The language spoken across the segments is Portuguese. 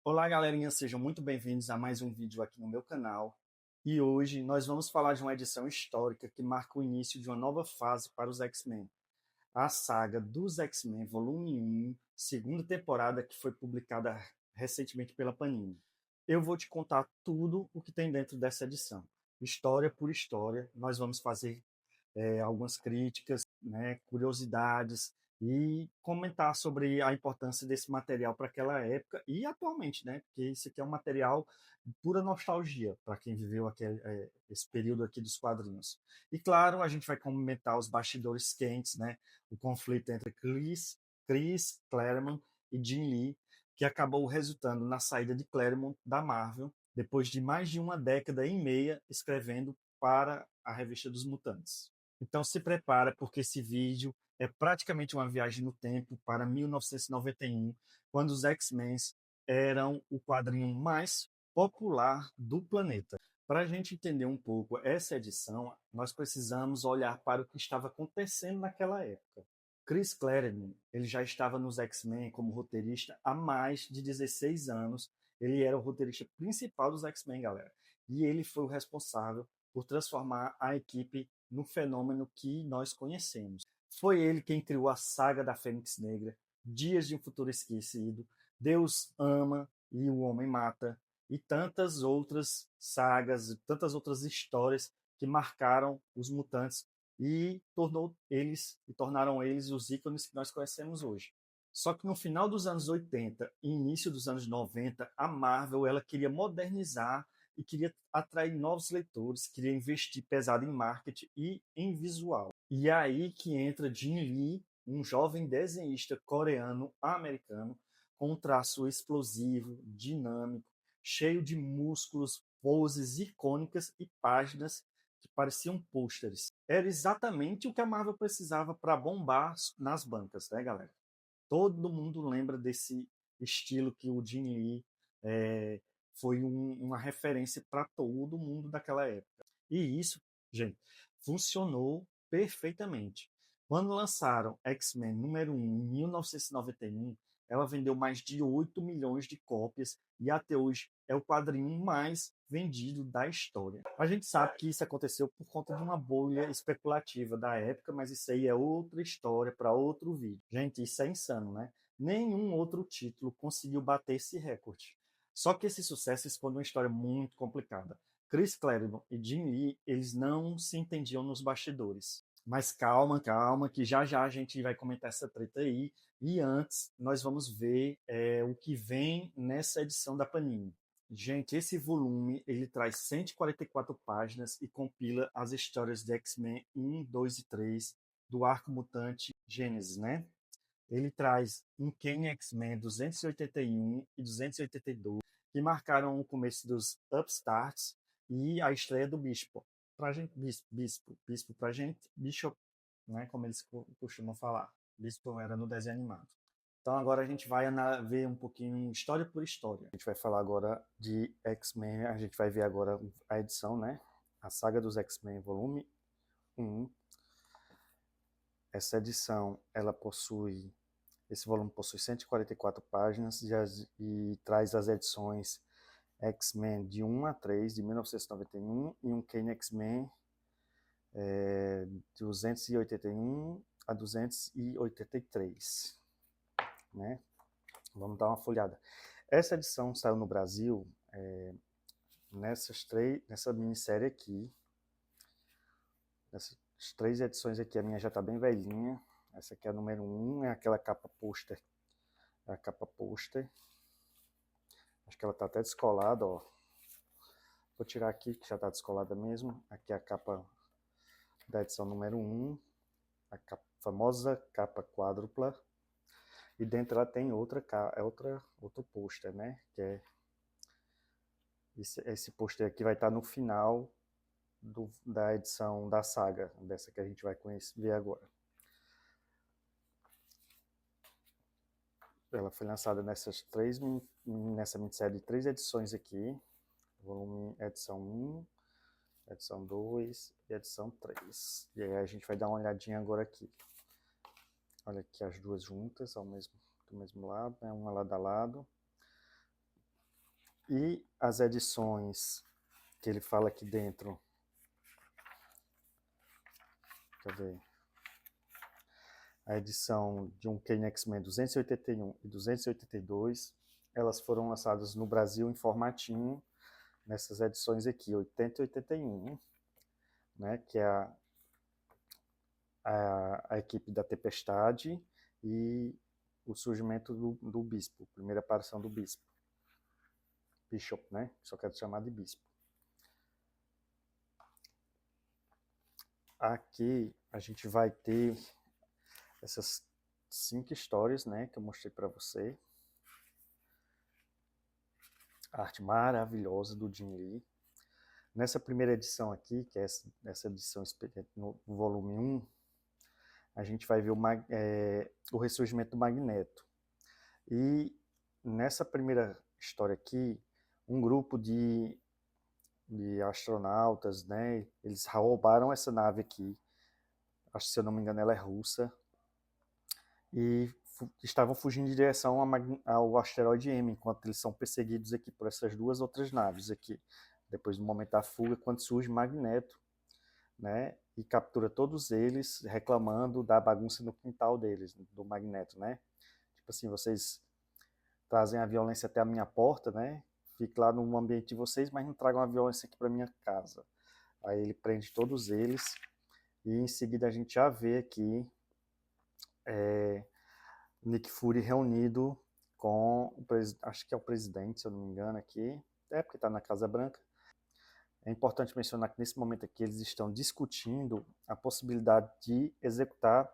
Olá, galerinha, sejam muito bem-vindos a mais um vídeo aqui no meu canal. E hoje nós vamos falar de uma edição histórica que marca o início de uma nova fase para os X-Men. A saga dos X-Men, volume 1, segunda temporada, que foi publicada recentemente pela Panini. Eu vou te contar tudo o que tem dentro dessa edição. História por história, nós vamos fazer algumas críticas, né, curiosidades e comentar sobre a importância desse material para aquela época e atualmente, né? Porque isso aqui é um material de pura nostalgia para quem viveu esse período aqui dos quadrinhos. E claro, a gente vai comentar os bastidores quentes, né? O conflito entre Chris Claremont e Jim Lee, que acabou resultando na saída de Claremont da Marvel depois de mais de uma década e meia escrevendo para a revista dos Mutantes. Então se prepara porque esse vídeo é praticamente uma viagem no tempo para 1991, quando os X-Men eram o quadrinho mais popular do planeta. Para a gente entender um pouco essa edição, nós precisamos olhar para o que estava acontecendo naquela época. Chris Claremont, ele já estava nos X-Men como roteirista há mais de 16 anos. Ele era o roteirista principal dos X-Men, galera. E ele foi o responsável por transformar a equipe no fenômeno que nós conhecemos. Foi ele quem criou a saga da Fênix Negra, Dias de um Futuro Esquecido, Deus Ama e o Homem Mata, e tantas outras sagas, tantas outras histórias que marcaram os mutantes tornaram eles os ícones que nós conhecemos hoje. Só que no final dos anos 80 e início dos anos 90, a Marvel ela queria modernizar e queria atrair novos leitores, queria investir pesado em marketing e em visual. E é aí que entra Jim Lee, um jovem desenhista coreano-americano com um traço explosivo, dinâmico, cheio de músculos, poses icônicas e páginas que pareciam pôsteres. Era exatamente o que a Marvel precisava para bombar nas bancas, né, galera? Todo mundo lembra desse estilo que o Jim Lee é, foi uma referência para todo mundo daquela época. E isso, gente, funcionou perfeitamente. Quando lançaram X-Men número 1 em 1991, ela vendeu mais de 8 milhões de cópias e até hoje é o quadrinho mais vendido da história. A gente sabe que isso aconteceu por conta de uma bolha especulativa da época, mas isso aí é outra história para outro vídeo. Gente, isso é insano, né? Nenhum outro título conseguiu bater esse recorde. Só que esse sucesso expõe uma história muito complicada. Chris Claremont e Jim Lee, eles não se entendiam nos bastidores. Mas calma, calma, que já já a gente vai comentar essa treta aí. E antes, nós vamos ver o que vem nessa edição da Panini. Gente, esse volume ele traz 144 páginas e compila as histórias de X-Men 1, 2 e 3 do arco mutante Gênesis, né? Ele traz um Uncanny X-Men 281 e 282, que marcaram o começo dos Upstarts e a estreia do Bispo. Pra gente, Bispo pra gente, Bishop, né, como eles costumam falar. Bispo era no desenho animado. Então agora a gente vai ver um pouquinho história por história. A gente vai falar agora de X-Men, a gente vai ver agora a edição, né? A saga dos X-Men, volume 1. Essa edição, esse volume possui 144 páginas e traz as edições X-Men de 1 a 3, de 1991, e um Kane X-Men 281 a 283, né? Vamos dar uma folhada. Essa edição saiu no Brasil nessa minissérie aqui. Nessas 3 edições aqui, a minha já está bem velhinha. Essa aqui é a número 1, é aquela capa pôster. É a capa pôster. Acho que ela está até descolada, ó. Vou tirar aqui, que já está descolada mesmo. Aqui é a capa da edição número 1, a famosa capa quádrupla. E dentro ela tem outro pôster, né? Que é esse pôster aqui vai estar no final da edição da saga, dessa que a gente vai ver agora. Ela foi lançada nessa minissérie de 3 edições aqui. Volume edição 1, edição 2 e edição 3. E aí a gente vai dar uma olhadinha agora aqui. Olha aqui as duas juntas do mesmo lado, né? Uma lado a lado. E as edições que ele fala aqui dentro, cadê? A edição de um Kane X-Men 281 e 282, elas foram lançadas no Brasil em formatinho, nessas edições aqui, 80 e 81, né, que é a equipe da Tempestade e o surgimento do Bispo, primeira aparição do Bispo. Bishop, né? Só quero chamar de Bispo. Aqui a gente vai ter essas 5 histórias, né, que eu mostrei para você. A arte maravilhosa do Jim Lee. Nessa primeira edição aqui, que é essa edição no volume 1, a gente vai ver o ressurgimento do Magneto. E nessa primeira história aqui, um grupo de astronautas, né, eles roubaram essa nave aqui, acho que se eu não me engano ela é russa, e estavam fugindo em direção ao asteroide M, enquanto eles são perseguidos aqui por essas duas outras naves aqui. Depois do momento da fuga, quando surge Magneto, né, e captura todos eles, reclamando da bagunça no quintal deles, do Magneto, né? Tipo assim, vocês trazem a violência até a minha porta, né? Fique lá no ambiente de vocês, mas não tragam a violência aqui para minha casa. Aí ele prende todos eles, e em seguida a gente já vê aqui Nick Fury reunido com acho que é o presidente, se eu não me engano aqui, porque está na Casa Branca. É importante mencionar que nesse momento aqui eles estão discutindo a possibilidade de executar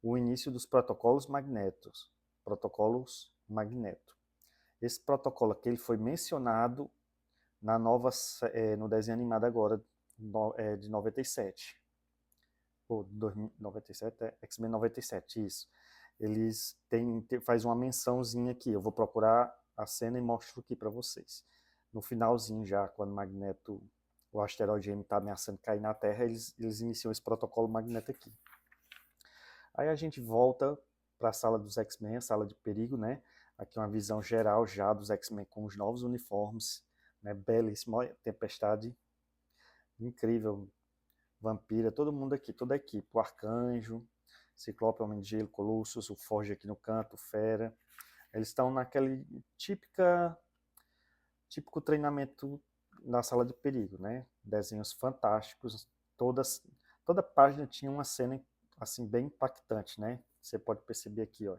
o início dos protocolos Magneto. Esse protocolo aqui ele foi mencionado no desenho animado agora, de 97. Ou 97, X-Men 97, isso. Eles faz uma mençãozinha aqui, eu vou procurar a cena e mostro aqui para vocês. No finalzinho já, quando o asteroide M está ameaçando cair na Terra, eles iniciam esse protocolo Magneto aqui. Aí a gente volta para a sala dos X-Men, a sala de perigo, né? Aqui uma visão geral já dos X-Men com os novos uniformes, né? Belíssimo, Tempestade, incrível, Vampira, todo mundo aqui, toda a equipe, o Arcanjo, Ciclope, Homem de Gelo, Colossus, o Forge aqui no canto, o Fera. Eles estão naquele típico treinamento na sala de perigo, né? Desenhos fantásticos, toda página tinha uma cena assim bem impactante, né? Você pode perceber aqui, ó.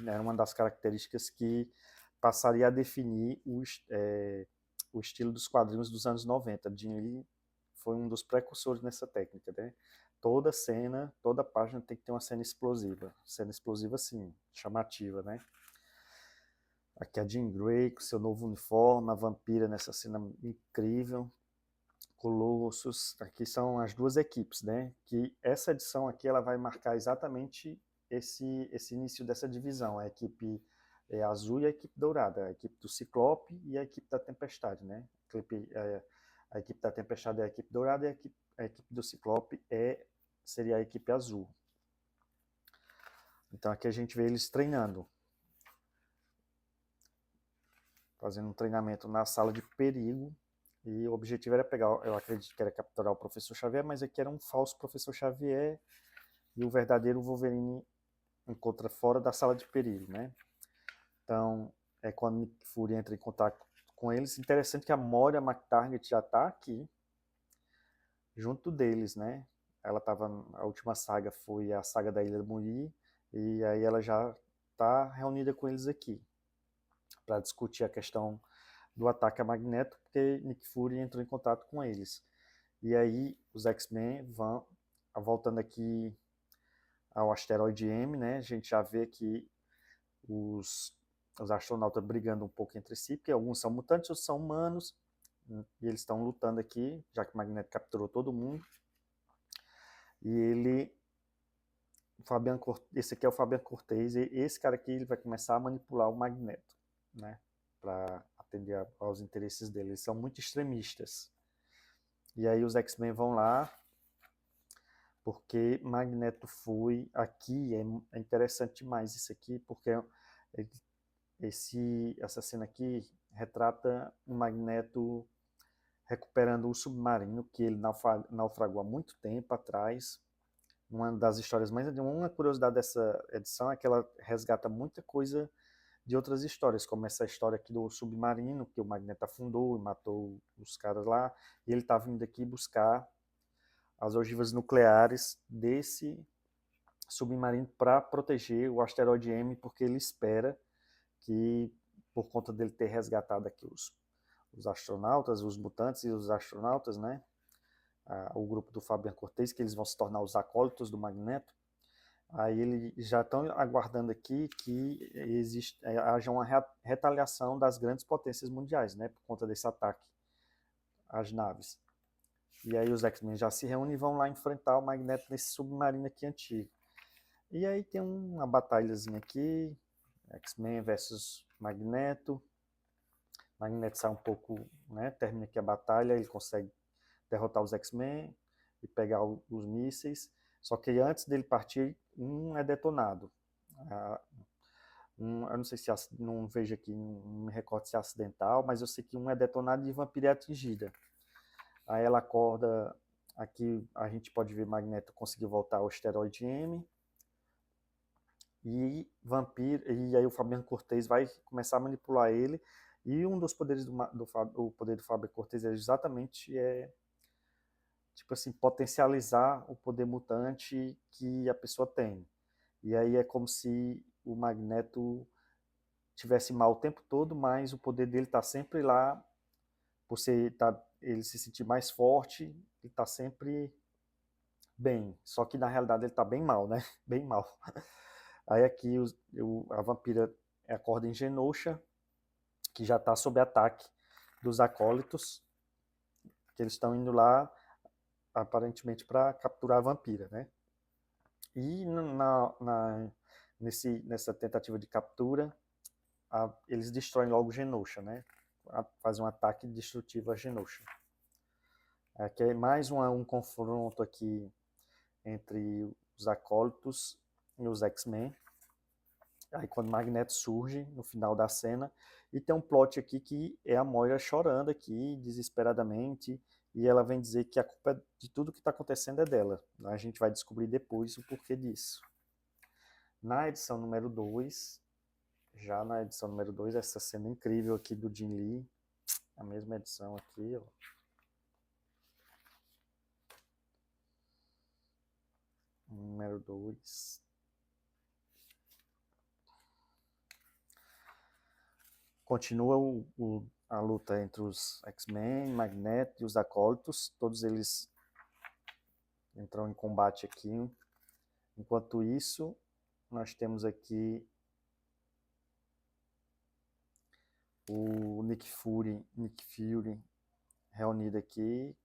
Era uma das características que passaria a definir o estilo dos quadrinhos dos anos 90. Jim Lee foi um dos precursores nessa técnica, né? Toda cena, toda página tem que ter uma cena explosiva. Cena explosiva, sim, chamativa, né? Aqui a Jean Grey com seu novo uniforme, a Vampira nessa cena incrível. Colossus, aqui são as duas equipes, né? Que essa edição aqui ela vai marcar exatamente esse início dessa divisão, a equipe azul e a equipe dourada, a equipe do Ciclope e a equipe da Tempestade, né? A equipe da Tempestade é a equipe dourada e a equipe do Ciclope seria a equipe azul. Então aqui a gente vê eles treinando, fazendo um treinamento na sala de perigo. E o objetivo era pegar, eu acredito que era capturar o Professor Xavier, mas aqui era um falso Professor Xavier e o verdadeiro Wolverine encontra fora da sala de perigo, né? Então, quando Nick Fury entra em contato com eles, interessante que a Moira McTaggart já está aqui, junto deles, né? A última saga foi a saga da Ilha do Muri, e aí ela já está reunida com eles aqui, para discutir a questão do ataque a Magneto, porque Nick Fury entrou em contato com eles. E aí os X-Men vão, voltando aqui ao asteroide M, né? A gente já vê aqui os astronautas brigando um pouco entre si, porque alguns são mutantes, outros são humanos, e eles estão lutando aqui, já que o Magneto capturou todo mundo. E esse aqui é o Fabian Cortez, e esse cara aqui ele vai começar a manipular o Magneto, né? Para atender aos interesses dele. Eles são muito extremistas. E aí os X-Men vão lá, porque Magneto foi aqui, é interessante demais isso aqui, porque essa cena aqui retrata um Magneto recuperando o submarino que ele naufragou há muito tempo atrás. Uma das histórias mais... Uma curiosidade dessa edição é que ela resgata muita coisa de outras histórias, como essa história aqui do submarino, que o Magneto afundou e matou os caras lá, e ele está vindo aqui buscar as ogivas nucleares desse submarino para proteger o asteroide M, porque ele espera que, por conta dele ter resgatado aqui os astronautas, os mutantes e os astronautas, né, o grupo do Fabian Cortez, que eles vão se tornar os acólitos do Magneto, aí eles já estão aguardando aqui que haja uma retaliação das grandes potências mundiais, né, por conta desse ataque às naves. E aí os X-Men já se reúnem e vão lá enfrentar o Magneto nesse submarino aqui antigo. E aí tem uma batalhazinha aqui, X-Men versus Magneto. Magneto sai um pouco, né, termina aqui a batalha, ele consegue derrotar os X-Men e pegar os mísseis. Só que antes dele partir, um é detonado. Eu não sei se não vejo aqui, não me recordo se é acidental, mas eu sei que um é detonado e Vampira é atingida. Aí ela acorda, aqui a gente pode ver Magneto conseguiu voltar ao asteroide M. E aí o Fabiano Cortez vai começar a manipular ele. E um dos poderes o poder do Fabiano Cortez é exatamente tipo assim, potencializar o poder mutante que a pessoa tem. E aí é como se o Magneto tivesse mal o tempo todo, mas o poder dele está sempre lá, por ele se sentir mais forte, ele está sempre bem. Só que na realidade ele está bem mal, né? Bem mal. Aí aqui a vampira acorda em Genosha, que já está sob ataque dos acólitos, que eles estão indo lá aparentemente para capturar a vampira, né? E nessa tentativa de captura, eles destroem logo Genosha, né? Fazem um ataque destrutivo a Genosha. Aqui é mais um confronto aqui entre os acólitos e os X-Men. Aí quando Magneto surge no final da cena, e tem um plot aqui que é a Moira chorando aqui, desesperadamente, e ela vem dizer que a culpa de tudo que está acontecendo é dela. A gente vai descobrir depois o porquê disso. Na edição número 2, já na edição número 2, essa cena incrível aqui do Jim Lee, a mesma edição aqui, ó. Número 2. Continua a luta entre os X-Men, Magneto e os Acólitos. Todos eles entram em combate aqui. Enquanto isso, nós temos aqui o Nick Fury reunido aqui.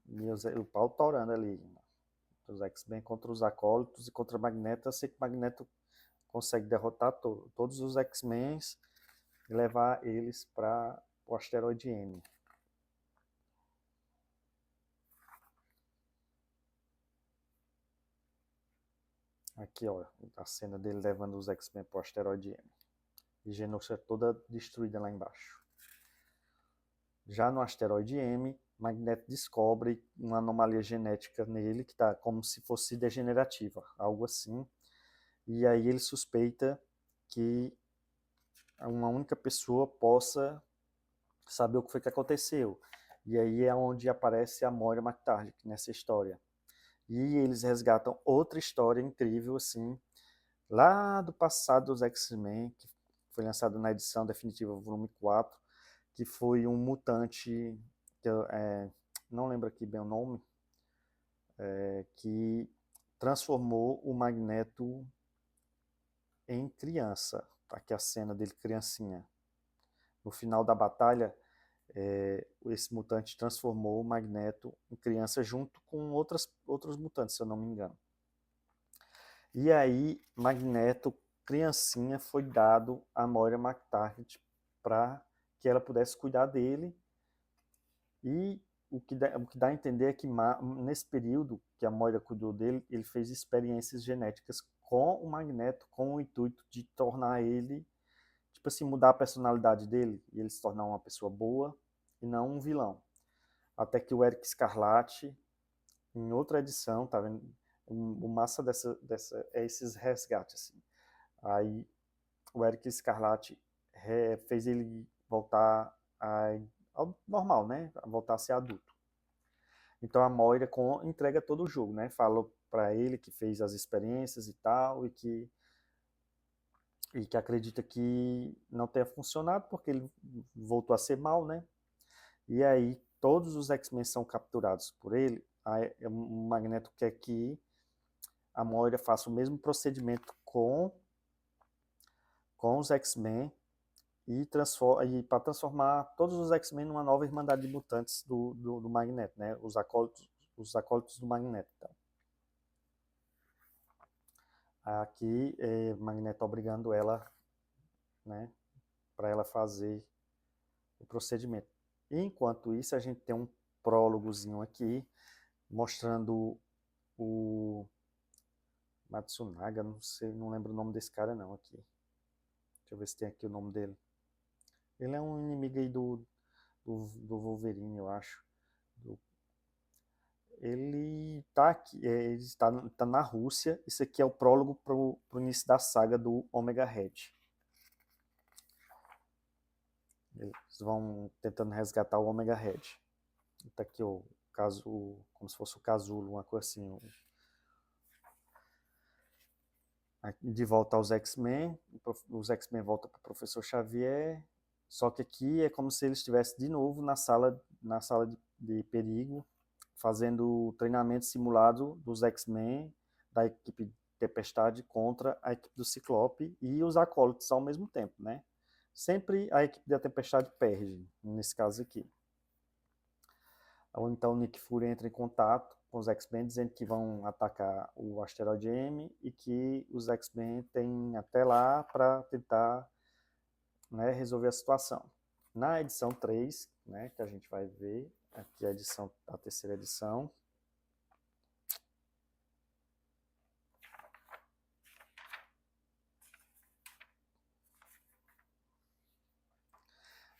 E o pau torando ali. Os X-Men contra os Acólitos e contra o Magneto. Eu sei que o Magneto consegue derrotar todos os X-Men e levar eles para o asteroide M. Aqui, ó, a cena dele levando os X-Men para o asteroide M. E Genosha toda destruída lá embaixo. Já no asteroide M, Magneto descobre uma anomalia genética nele que está como se fosse degenerativa, algo assim. E aí ele suspeita que uma única pessoa possa saber o que foi que aconteceu. E aí é onde aparece a Moira McTaggart nessa história. E eles resgatam outra história incrível, assim, lá do passado dos X-Men, que foi lançado na edição definitiva volume 4, que foi um mutante, que não lembro aqui bem o nome, que transformou o Magneto em criança. Tá aqui a cena dele criancinha. No final da batalha, esse mutante transformou o Magneto em criança junto com outros mutantes, se eu não me engano. E aí, Magneto, criancinha, foi dado a Moira McTaggart para que ela pudesse cuidar dele. E o que dá a entender é que nesse período que a Moira cuidou dele, ele fez experiências genéticas com o Magneto com o intuito de tornar ele, tipo assim, mudar a personalidade dele e ele se tornar uma pessoa boa e não um vilão. Até que o Eric Scarlatti, em outra edição, tá vendo? O massa dessa é esses resgates, assim. Aí o Eric Scarlatti fez ele voltar ao normal, né? Voltar a ser adulto. Então a Moira entrega todo o jogo, né? Falou para ele que fez as experiências e tal, e que acredita que não tenha funcionado porque ele voltou a ser mal, né? E aí todos os X-Men são capturados por ele. Aí, o Magneto quer que a Moira faça o mesmo procedimento com os X-Men e para transformar todos os X-Men numa nova Irmandade de Mutantes do Magneto, né? Os acólitos do Magneto. Então. Aqui, Magneto obrigando ela, né, para ela fazer o procedimento. E, enquanto isso, a gente tem um prólogozinho aqui, mostrando o Matsunaga, não sei, não lembro o nome desse cara não aqui. Deixa eu ver se tem aqui o nome dele. Ele é um inimigo aí do Wolverine, eu acho. Ele tá aqui, ele está na Rússia. Isso aqui é o prólogo pro início da saga do Omega Red. Eles vão tentando resgatar o Omega Red. Tá aqui o caso, como se fosse o casulo, uma coisa assim. De volta aos X-Men, os X-Men voltam para o Professor Xavier, só que aqui é como se ele estivesse de novo na sala de perigo, fazendo treinamento simulado dos X-Men, da equipe Tempestade contra a equipe do Ciclope e os acólitos ao mesmo tempo, né? Sempre a equipe da Tempestade perde, nesse caso aqui. Então o Nick Fury entra em contato com os X-Men dizendo que vão atacar o asteroide M e que os X-Men têm até lá para tentar, né, resolver a situação. Na edição 3, né, que a gente vai ver, aqui a terceira edição,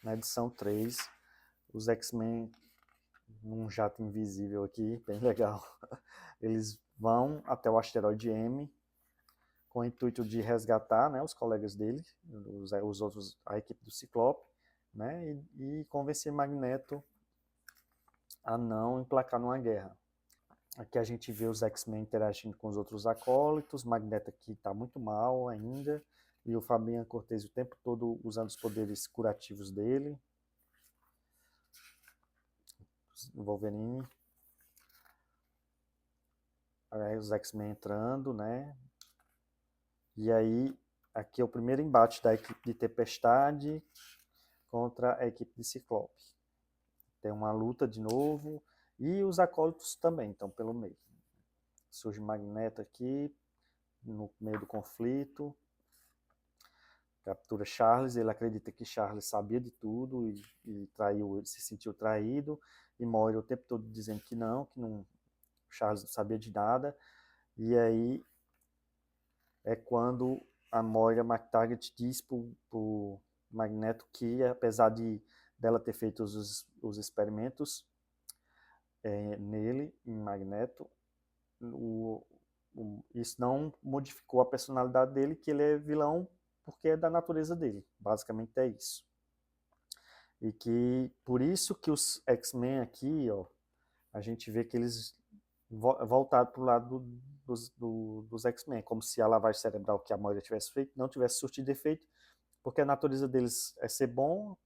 na edição 3, os X-Men num jato invisível aqui, bem legal, eles vão até o asteroide M com o intuito de resgatar, né, os colegas dele, os outros, a equipe do Ciclope, né, e convencer Magneto a não emplacar numa guerra. Aqui a gente vê os X-Men interagindo com os outros acólitos, Magneto aqui está muito mal ainda, e o Fabian Cortez o tempo todo usando os poderes curativos dele. O Wolverine. Aí os X-Men entrando, né? E aí, aqui é o primeiro embate da equipe de Tempestade contra a equipe de Ciclope. Tem uma luta de novo, e os acólitos também estão pelo meio. Surge Magneto aqui, no meio do conflito, captura Charles, ele acredita que Charles sabia de tudo e traiu, ele se sentiu traído, e Moira o tempo todo dizendo que não, Charles não sabia de nada, e aí é quando a Moira McTaggart diz pro Magneto que, apesar dela ter feito os experimentos nele, em Magneto, isso não modificou a personalidade dele, que ele é vilão porque é da natureza dele. Basicamente é isso. E que por isso que os X-Men aqui, ó, a gente vê que eles voltaram para o lado dos X-Men, como se a lavagem cerebral que a Moira tivesse feito não tivesse surtido efeito, porque a natureza deles é ser bom,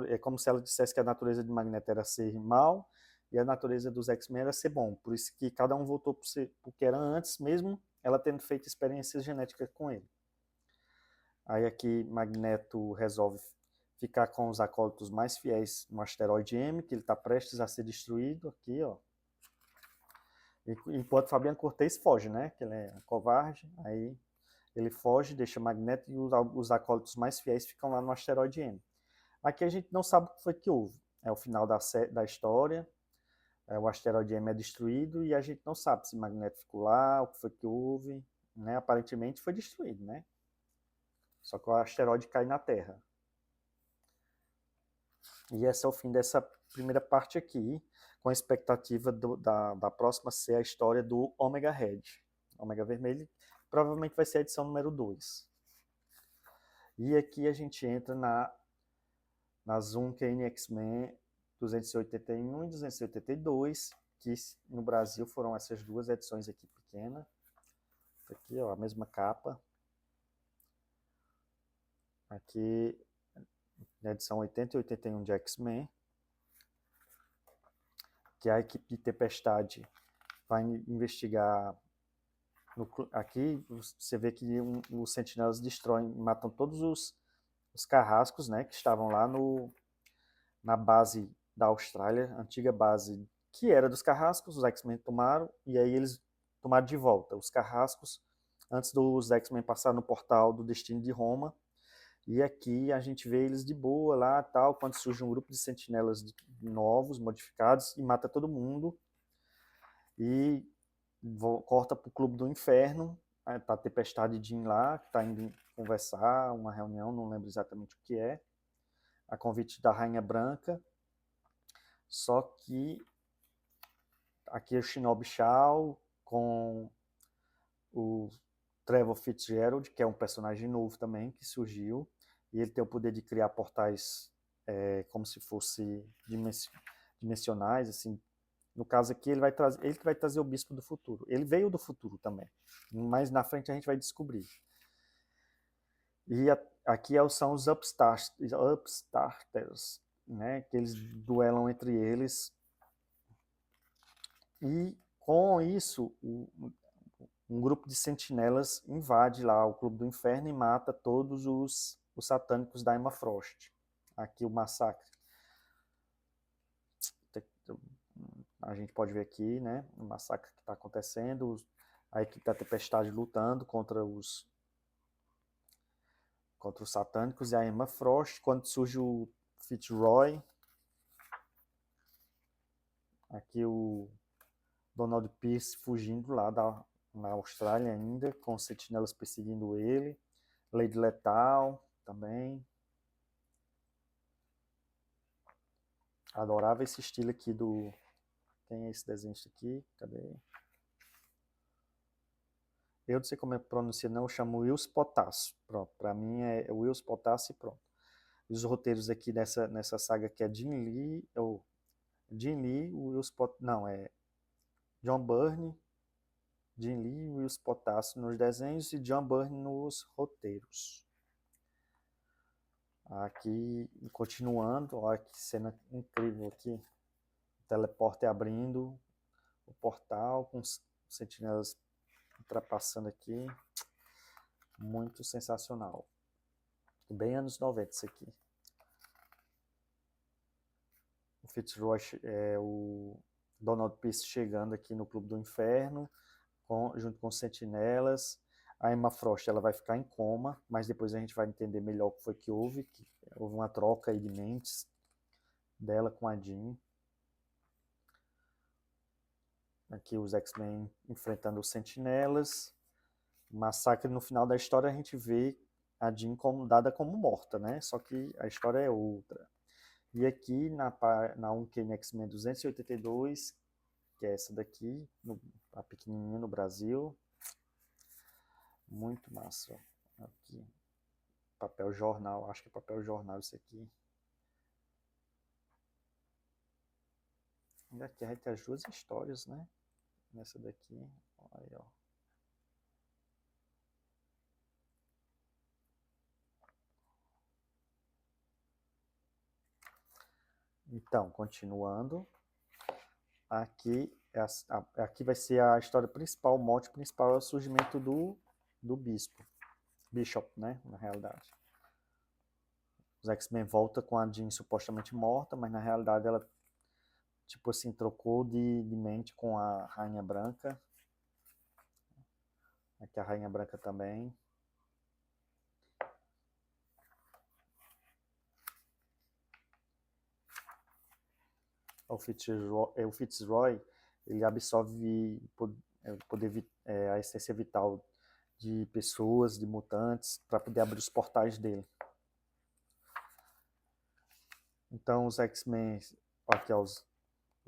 é como se ela dissesse que a natureza de Magneto era ser mal, e a natureza dos X-Men era ser bom. Por isso que cada um voltou para o que era antes, mesmo ela tendo feito experiências genéticas com ele. Aí aqui Magneto resolve ficar com os acólitos mais fiéis no asteroide M, que ele está prestes a ser destruído aqui, ó. Enquanto Fabian Cortez foge, né? Que ele é covarde, aí ele foge, deixa Magneto e os acólitos mais fiéis ficam lá no asteroide M. Aqui a gente não sabe o que foi que houve. É o final da história, o asteroide M é destruído e a gente não sabe se Magneto ficou lá, o que foi que houve. né, aparentemente foi destruído, né? Só que o asteroide cai na Terra. E esse é o fim dessa primeira parte aqui, com a expectativa da próxima ser a história do Omega Red. Omega Vermelho provavelmente vai ser a edição número 2. E aqui a gente entra na Uncanny X-Men 281 e 282, que no Brasil foram essas duas edições aqui pequenas. Aqui, ó, a mesma capa. Aqui, na edição 80 e 81 de X-Men, que a equipe de Tempestade vai investigar. Aqui você vê que os sentinelas destroem, matam todos os carrascos, né, que estavam lá na base da Austrália, antiga base que era dos carrascos, os X-Men tomaram, e aí eles tomaram de volta os carrascos antes dos X-Men passar no portal do destino de Roma. E aqui a gente vê eles de boa lá, tal, quando surge um grupo de sentinelas novos, modificados, e mata todo mundo. E corta pro Clube do Inferno, tá a Tempestade e Jean lá, que tá indo conversar, uma reunião, não lembro exatamente o que é, a convite da Rainha Branca. Só que aqui é o Shinobi Shaw com o Trevor Fitzgerald, que é um personagem novo também, que surgiu, e ele tem o poder de criar portais como se fosse dimensionais, assim. No caso aqui, ele que vai trazer o Bispo do Futuro. Ele veio do futuro também, mas na frente a gente vai descobrir. E aqui são os Upstarters, né, que eles duelam entre eles. E com isso, um grupo de sentinelas invade lá o Clube do Inferno e mata todos os satânicos da Emma Frost. Aqui o massacre. A gente pode ver aqui, né, o massacre que está acontecendo, a equipe da Tempestade lutando contra os satânicos e a Emma Frost. Quando surge o Fitzroy, aqui o Donald Pierce fugindo lá na Austrália ainda, com os sentinelas perseguindo ele, Lady Lethal também. Adorava esse estilo aqui do... Quem é esse desenho aqui? Cadê? Eu não sei como é que pronuncia, não. Eu chamo Wills Potasso. Pronto, para mim é Wills Potasso e pronto. Os roteiros aqui nessa saga que é Jim Lee, Wills Potasso, não, é John Byrne, Jim Lee e Wills Potasso nos desenhos e John Byrne nos roteiros. Aqui, continuando, olha que cena incrível aqui. O teleporte abrindo, o portal com os sentinelas ultrapassando aqui. Muito sensacional. Bem anos 90 isso aqui. O Fitzroy, o Donald Pierce chegando aqui no Clube do Inferno, junto com os sentinelas. A Emma Frost ela vai ficar em coma, mas depois a gente vai entender melhor o que foi que houve. Que houve uma troca aí de mentes dela com a Jean. Aqui os X-Men enfrentando os sentinelas. O massacre no final da história a gente vê a Jean dada como morta, né? Só que a história é outra. E aqui na Uncanny X-Men 282, que é essa daqui, a pequenininha no Brasil. Muito massa. Aqui. Papel jornal, acho que é papel jornal isso aqui. E aqui a gente tem as duas histórias, né? Nessa daqui, olha aí, ó. Então, continuando. Aqui, aqui vai ser a história principal, o mote principal é o surgimento do bispo. Bishop, né? Na realidade. Os X-Men voltam com a Jean supostamente morta, mas na realidade ela, tipo assim, trocou de mente com a Rainha Branca. Aqui a Rainha Branca também. O Fitzroy ele absorve a essência vital de pessoas, de mutantes, para poder abrir os portais dele. Então os X-Men, aqui ó, os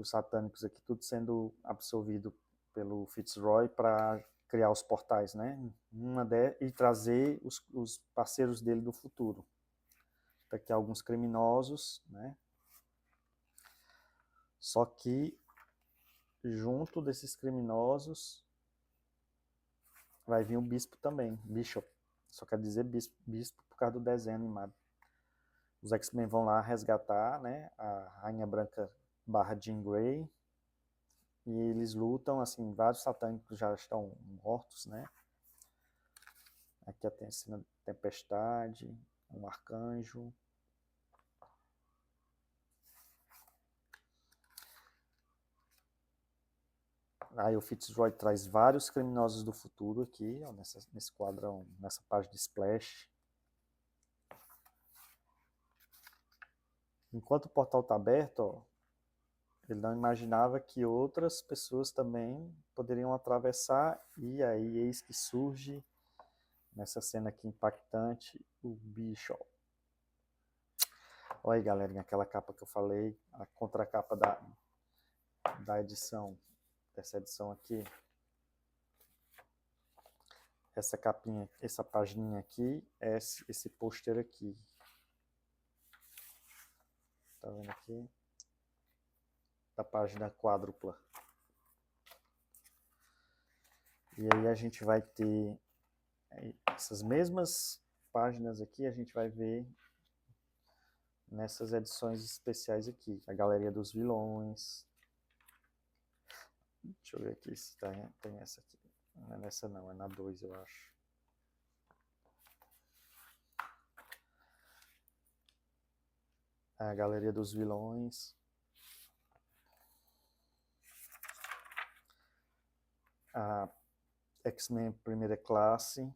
satânicos aqui, tudo sendo absorvido pelo Fitzroy para criar os portais, né? E trazer os parceiros dele do futuro. Tá aqui alguns criminosos, né? Só que junto desses criminosos vai vir o bispo também, Bishop. Só quer dizer bispo por causa do desenho animado. Os X-Men vão lá resgatar, né, a Rainha Branca barra Jean Grey. E eles lutam, assim, vários satânicos já estão mortos, né? Aqui tem a Tempestade, um arcanjo. Aí o Fitzroy traz vários criminosos do futuro aqui, ó, nesse quadrão, nessa página de Splash. Enquanto o portal está aberto, ó, ele não imaginava que outras pessoas também poderiam atravessar, e aí eis que surge, nessa cena aqui impactante, o bicho. Olha aí, galerinha, aquela capa que eu falei, a contracapa da edição, dessa edição aqui. Essa capinha, essa pagininha aqui, é esse pôster aqui. Tá vendo aqui? Da página quádrupla. E aí a gente vai ter essas mesmas páginas aqui, a gente vai ver nessas edições especiais aqui. A Galeria dos Vilões. Deixa eu ver aqui se tem essa aqui. Não é nessa não, é na 2, eu acho. A Galeria dos Vilões. A X-Men Primeira Classe,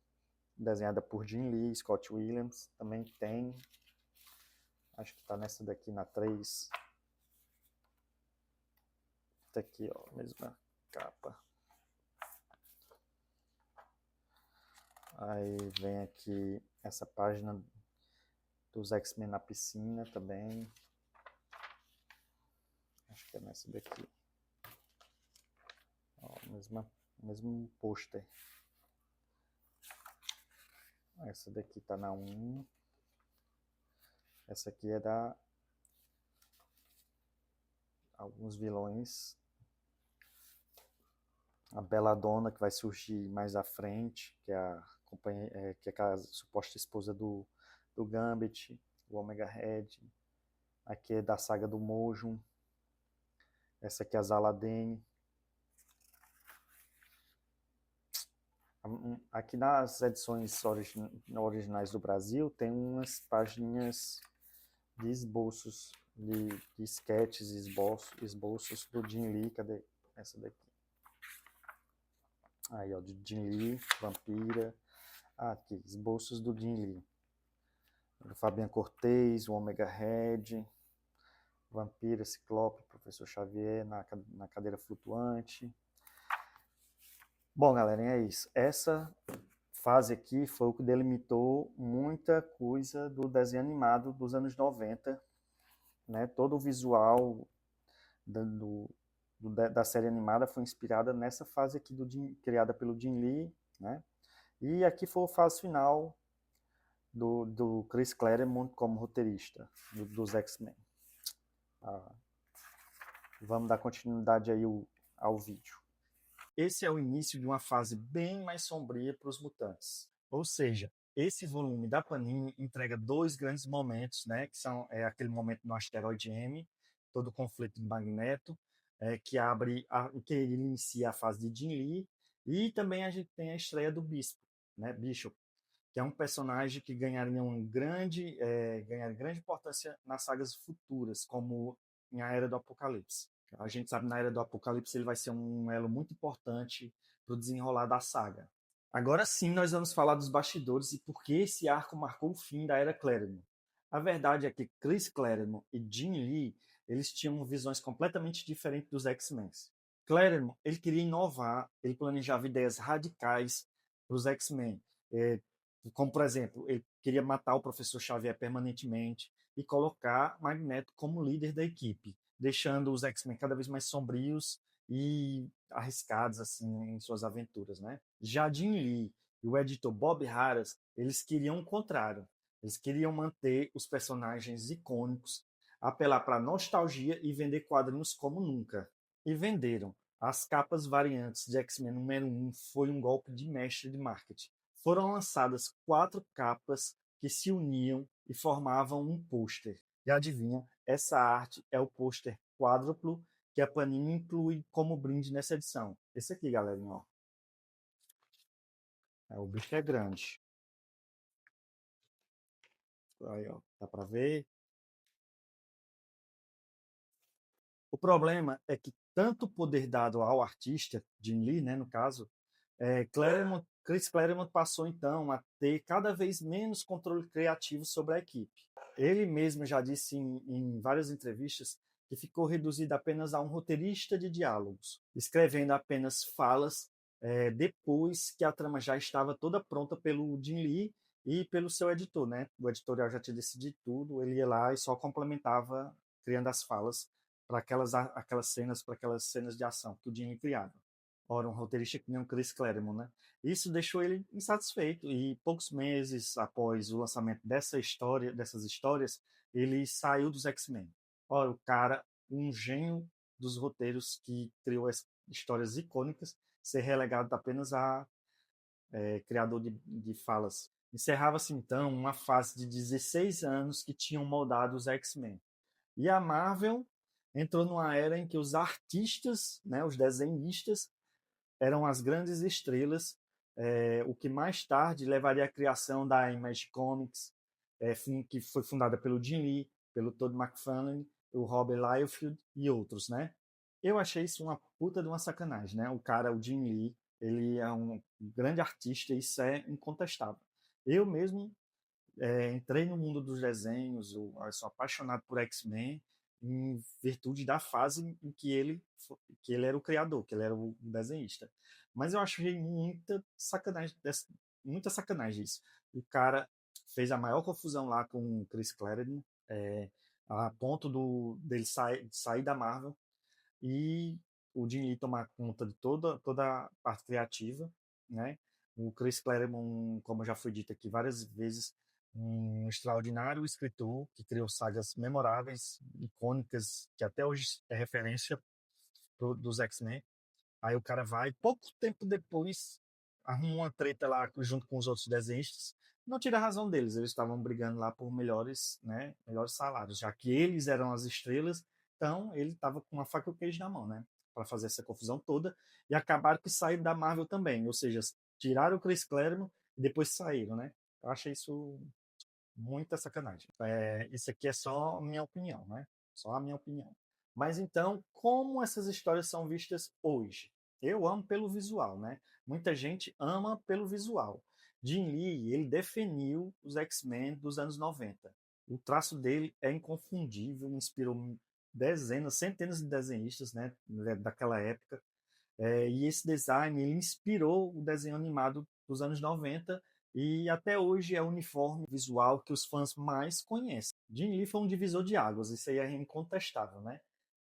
desenhada por Jim Lee, Scott Williams, também tem. Acho que tá nessa daqui, na 3. Tá aqui, ó, mesma capa. Aí vem aqui essa página dos X-Men na piscina também. Acho que é nessa daqui. Ó, mesmo pôster. Essa daqui tá na 1. Essa aqui é da alguns vilões. A Belladonna, que vai surgir mais à frente, que é a suposta esposa do Gambit, o Omega Red. Aqui é da saga do Mojum. Essa aqui é a Zaladene. Aqui nas edições originais do Brasil tem umas páginas de esboços, de sketches, esboços do Jim Lee. Cadê essa daqui? Aí, ó, de Jim Lee, Vampira. Aqui, esboços do Jim Lee. Do Fabian Cortez, o Omega Red, Vampira, Ciclope, Professor Xavier na cadeira flutuante. Bom, galera, é isso. Essa fase aqui foi o que delimitou muita coisa do desenho animado dos anos 90, né? Todo o visual da série animada foi inspirada nessa fase aqui criada pelo Jim Lee, né? E aqui foi a fase final do Chris Claremont como roteirista dos X-Men. Vamos dar continuidade aí ao vídeo. Esse é o início de uma fase bem mais sombria para os mutantes. Ou seja, esse volume da Panini entrega 2 grandes momentos, né, que são aquele momento no asteroide M, todo o conflito de Magneto, que inicia a fase de Jim Lee, e também a gente tem a estreia do Bispo, né, Bishop, que é um personagem que ganharia grande importância nas sagas futuras, como em A Era do Apocalipse. A gente sabe que na Era do Apocalipse ele vai ser um elo muito importante para o desenrolar da saga. Agora sim, nós vamos falar dos bastidores e por que esse arco marcou o fim da Era Claremont. A verdade é que Chris Claremont e Jim Lee eles tinham visões completamente diferentes dos X-Men. Claremont ele queria inovar, ele planejava ideias radicais os X-Men. É, como, por exemplo, ele queria matar o Professor Xavier permanentemente e colocar Magneto como líder da equipe, deixando os X-Men cada vez mais sombrios e arriscados assim em suas aventuras, né? Já Jim Lee e o editor Bob Harras, eles queriam o contrário. Eles queriam manter os personagens icônicos, apelar para nostalgia e vender quadrinhos como nunca. E venderam. As capas variantes de X-Men número 1 foi um golpe de mestre de marketing. Foram lançadas 4 capas que se uniam e formavam um pôster. E adivinha, essa arte é o pôster quádruplo que a Panini inclui como brinde nessa edição. Esse aqui, galerinha, ó. O bicho é grande. Aí, ó, dá pra ver. O problema é que tanto o poder dado ao artista, Jim Lee, né, no caso, Chris Claremont passou então a ter cada vez menos controle criativo sobre a equipe. Ele mesmo já disse em várias entrevistas que ficou reduzido apenas a um roteirista de diálogos, escrevendo apenas falas depois que a trama já estava toda pronta pelo Jim Lee e pelo seu editor, né? O editorial já tinha decidido tudo, ele ia lá e só complementava criando as falas para aquelas cenas de ação que o Jim Lee criava. Ora, um roteirista que nem o Chris Claremont, né? Isso deixou ele insatisfeito e poucos meses após o lançamento dessas histórias, ele saiu dos X-Men. Ora, o cara, um gênio dos roteiros que criou as histórias icônicas, ser relegado apenas a criador de falas. Encerrava-se então uma fase de 16 anos que tinham moldado os X-Men. E a Marvel entrou numa era em que os artistas, né, os desenhistas, eram as grandes estrelas, o que mais tarde levaria à criação da Image Comics, que foi fundada pelo Jim Lee, pelo Todd McFarlane, o Robert Liefeld e outros, né? Eu achei isso uma puta de uma sacanagem, né? O Jim Lee, ele é um grande artista e isso é incontestável. Eu mesmo entrei no mundo dos desenhos, eu sou apaixonado por X-Men em virtude da fase em que ele era o criador, que ele era o desenhista. Mas eu achei muita sacanagem isso. O cara fez a maior confusão lá com o Chris Claremont, a ponto dele sair da Marvel e o Jim Lee tomar conta de toda a parte criativa, né? O Chris Claremont, como já foi dito aqui várias vezes, um extraordinário escritor que criou sagas memoráveis, icônicas, que até hoje é referência dos X-Men. Aí o cara vai, pouco tempo depois, arruma uma treta lá junto com os outros desenhistas. Não tira a razão deles, eles estavam brigando lá por melhores, né, melhores salários, já que eles eram as estrelas, então ele estava com uma faca e o queijo na mão, né, para fazer essa confusão toda, e acabaram que saíram da Marvel também, ou seja, tiraram o Chris Claremont e depois saíram, né. Eu achei isso muita sacanagem. Isso aqui é só a minha opinião, né? Só a minha opinião. Mas então, como essas histórias são vistas hoje? Eu amo pelo visual, né? Muita gente ama pelo visual. Jim Lee, ele definiu os X-Men dos anos 90. O traço dele é inconfundível, inspirou dezenas, centenas de desenhistas, né, daquela época. E esse design ele inspirou o desenho animado dos anos 90 e até hoje é o uniforme visual que os fãs mais conhecem. Jim Lee foi um divisor de águas, isso aí é incontestável, né?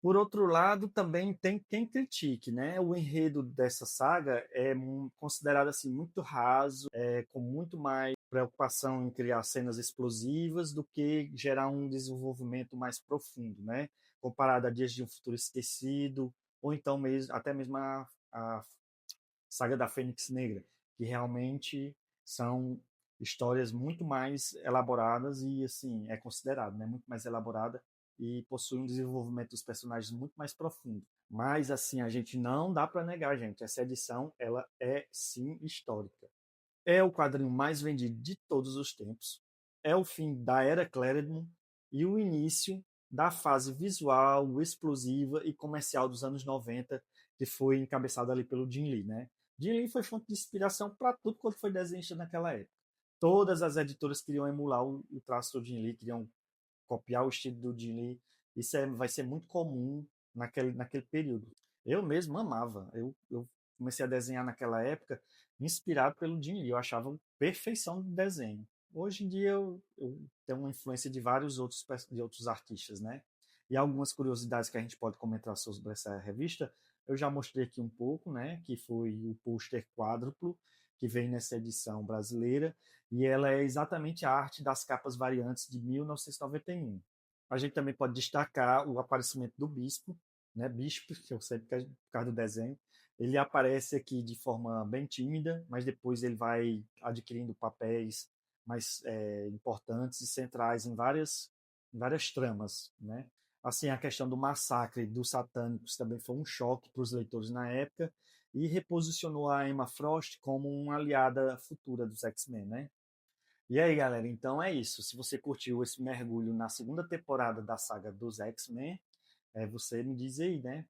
Por outro lado, também tem quem critique, né? O enredo dessa saga é considerado assim muito raso, com muito mais preocupação em criar cenas explosivas do que gerar um desenvolvimento mais profundo, né? Comparado a Dias de um Futuro Esquecido, ou então mesmo, até mesmo a saga da Fênix Negra, que realmente são histórias muito mais elaboradas e assim é considerado, né, muito mais elaborada e possui um desenvolvimento dos personagens muito mais profundo. Mas assim a gente não dá para negar, gente, essa edição ela é sim histórica. É o quadrinho mais vendido de todos os tempos. É o fim da era Claremont e o início da fase visual, explosiva e comercial dos anos 90, que foi encabeçada ali pelo Jim Lee, né? Jim Lee foi fonte de inspiração para tudo quanto foi desenhista naquela época. Todas as editoras queriam emular o traço do Jim Lee, queriam copiar o estilo do Jim Lee. Isso vai ser muito comum naquele período. Eu mesmo amava. Eu comecei a desenhar naquela época inspirado pelo Jim Lee. Eu achava perfeição do desenho. Hoje em dia eu tenho uma influência de vários outros artistas, né? E algumas curiosidades que a gente pode comentar sobre essa revista, eu já mostrei aqui um pouco, né? Que foi o pôster quádruplo que vem nessa edição brasileira, e ela é exatamente a arte das capas variantes de 1991. A gente também pode destacar o aparecimento do Bispo, né? Bispo, que eu sei por causa do desenho. Ele aparece aqui de forma bem tímida, mas depois ele vai adquirindo papéis mais importantes e centrais em várias tramas, né? Assim, a questão do massacre dos satânicos também foi um choque para os leitores na época e reposicionou a Emma Frost como uma aliada futura dos X-Men, né? E aí, galera, então é isso. Se você curtiu esse mergulho na segunda temporada da saga dos X-Men, você me diz aí, né?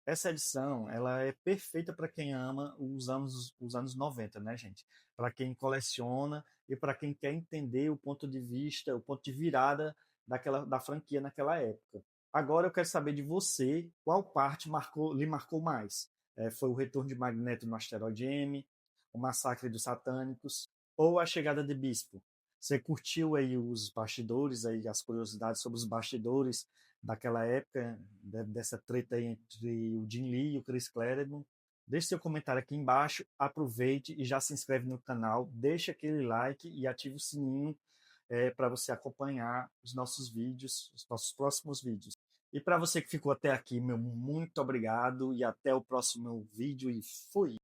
Essa edição, ela é perfeita para quem ama os anos 90, né, gente? Para quem coleciona e para quem quer entender o ponto de vista, o ponto de virada da franquia naquela época. Agora eu quero saber de você, qual parte lhe marcou mais? Foi o retorno de Magneto no asteroide M, o massacre dos Satânicos ou a chegada de Bispo? Você curtiu aí os bastidores, aí as curiosidades sobre os bastidores daquela época, dessa treta aí entre o Jim Lee e o Chris Claremont? Deixe seu comentário aqui embaixo, aproveite e já se inscreve no canal, deixa aquele like e ative o sininho para você acompanhar os nossos vídeos, os nossos próximos vídeos. E para você que ficou até aqui, meu muito obrigado e até o próximo vídeo e fui!